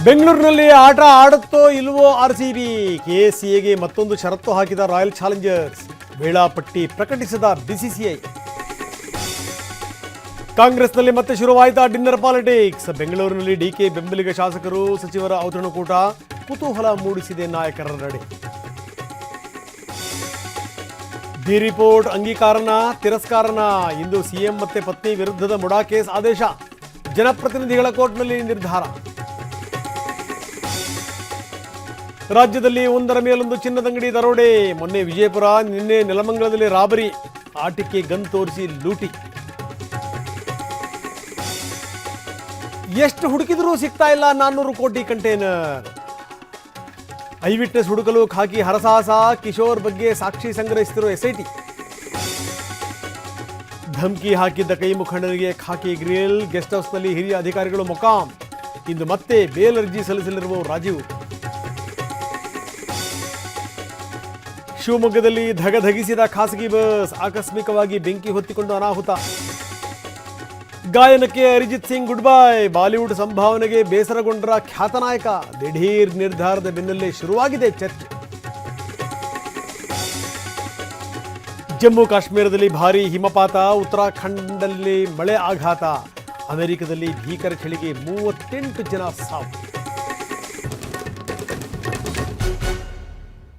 ಬೆಂಗಳೂರಿನಲ್ಲಿ ಆಟ ಆಡುತ್ತೋ ಇಲ್ವೋ ಆರ್ಸಿಬಿ. ಕೆಸಿಎಗೆ ಮತ್ತೊಂದು ಷರತ್ತು ಹಾಕಿದ ರಾಯಲ್ ಚಾಲೆಂಜರ್ಸ್. ವೇಳಾಪಟ್ಟಿ ಪ್ರಕಟಿಸಿದ ಬಿಸಿಸಿಐ. ಕಾಂಗ್ರೆಸ್ನಲ್ಲಿ ಮತ್ತೆ ಶುರುವಾಯಿತಾ ಡಿನ್ನರ್ ಪಾಲಿಟಿಕ್ಸ್. ಬೆಂಗಳೂರಿನಲ್ಲಿ ಡಿಕೆ ಬೆಂಬಲಿಗ ಶಾಸಕರು ಸಚಿವರ ಔತಣಕೂಟ ಕುತೂಹಲ ಮೂಡಿಸಿದೆ ನಾಯಕರ ನಡೆ. ಬಿ ರಿಪೋರ್ಟ್ ಅಂಗೀಕಾರನ ತಿರಸ್ಕಾರನ. ಇಂದು ಸಿಎಂ ಮತ್ತೆ ಪತ್ನಿ ವಿರುದ್ಧದ ಮುಡಾ ಕೇಸ್ ಆದೇಶ. ಜನಪ್ರತಿನಿಧಿಗಳ ಕೋರ್ಟ್ನಲ್ಲಿ ನಿರ್ಧಾರ. ರಾಜ್ಯದಲ್ಲಿ ಒಂದರ ಮೇಲೊಂದು ಚಿನ್ನದಂಗಡಿ ದರೋಡೆ. ಮೊನ್ನೆ ವಿಜಯಪುರ, ನಿನ್ನೆ ನೆಲಮಂಗಲದಲ್ಲಿ ರಾಬರಿ. ಆಟಿಕೆ ಗನ್ ತೋರಿಸಿ ಲೂಟಿ. ಎಷ್ಟು ಹುಡುಕಿದ್ರೂ ಸಿಗ್ತಾ ಇಲ್ಲ 400 ಕೋಟಿ ಕಂಟೈನರ್. ಐ ವಿಟ್ನೆಸ್ ಹುಡುಕಲು ಖಾಕಿ ಹರಸಾಹಸ. ಕಿಶೋರ್ ಬಗ್ಗೆ ಸಾಕ್ಷಿ ಸಂಗ್ರಹಿಸುತ್ತಿರುವ ಎಸ್ಐಟಿ. ಧಮಕಿ ಹಾಕಿದ್ದ ಕೈ ಮುಖಂಡನಿಗೆ ಖಾಕಿ ಗ್ರಿಲ್. ಗೆಸ್ಟ್ ಹೌಸ್ನಲ್ಲಿ ಹಿರಿಯ ಅಧಿಕಾರಿಗಳು ಮೊಕಾಂ. ಇಂದು ಮತ್ತೆ ಬೇಲ್ ಅರ್ಜಿ ಸಲ್ಲಿಸಲಿರುವ ರಾಜೀವ್. ಶಿವಮೊಗ್ಗದಲ್ಲಿ ಧಗಧಗಿಸಿದ ಖಾಸಗಿ ಬಸ್. ಆಕಸ್ಮಿಕವಾಗಿ ಬೆಂಕಿ ಹೊತ್ತಿಕೊಂಡು ಅನಾಹುತ. ಗಾಯನಕ್ಕೆ ಅರಿಜಿತ್ ಸಿಂಗ್ ಗುಡ್ ಬೈ. ಬಾಲಿವುಡ್ ಸಂಭಾವನೆಗೆ ಬೇಸರಗೊಂಡರ ಖ್ಯಾತ ನಾಯಕ. ದಿಢೀರ್ ನಿರ್ಧಾರದ ಬೆನ್ನಲ್ಲೇ ಶುರುವಾಗಿದೆ ಚರ್ಚೆ. ಜಮ್ಮು ಕಾಶ್ಮೀರದಲ್ಲಿ ಭಾರೀ ಹಿಮಪಾತ. ಉತ್ತರಾಖಂಡದಲ್ಲಿ ಮಳೆ ಆಘಾತ. ಅಮೆರಿಕದಲ್ಲಿ ಭೀಕರ ಚಳಿಗೆ 38 ಜನ ಸಾವು.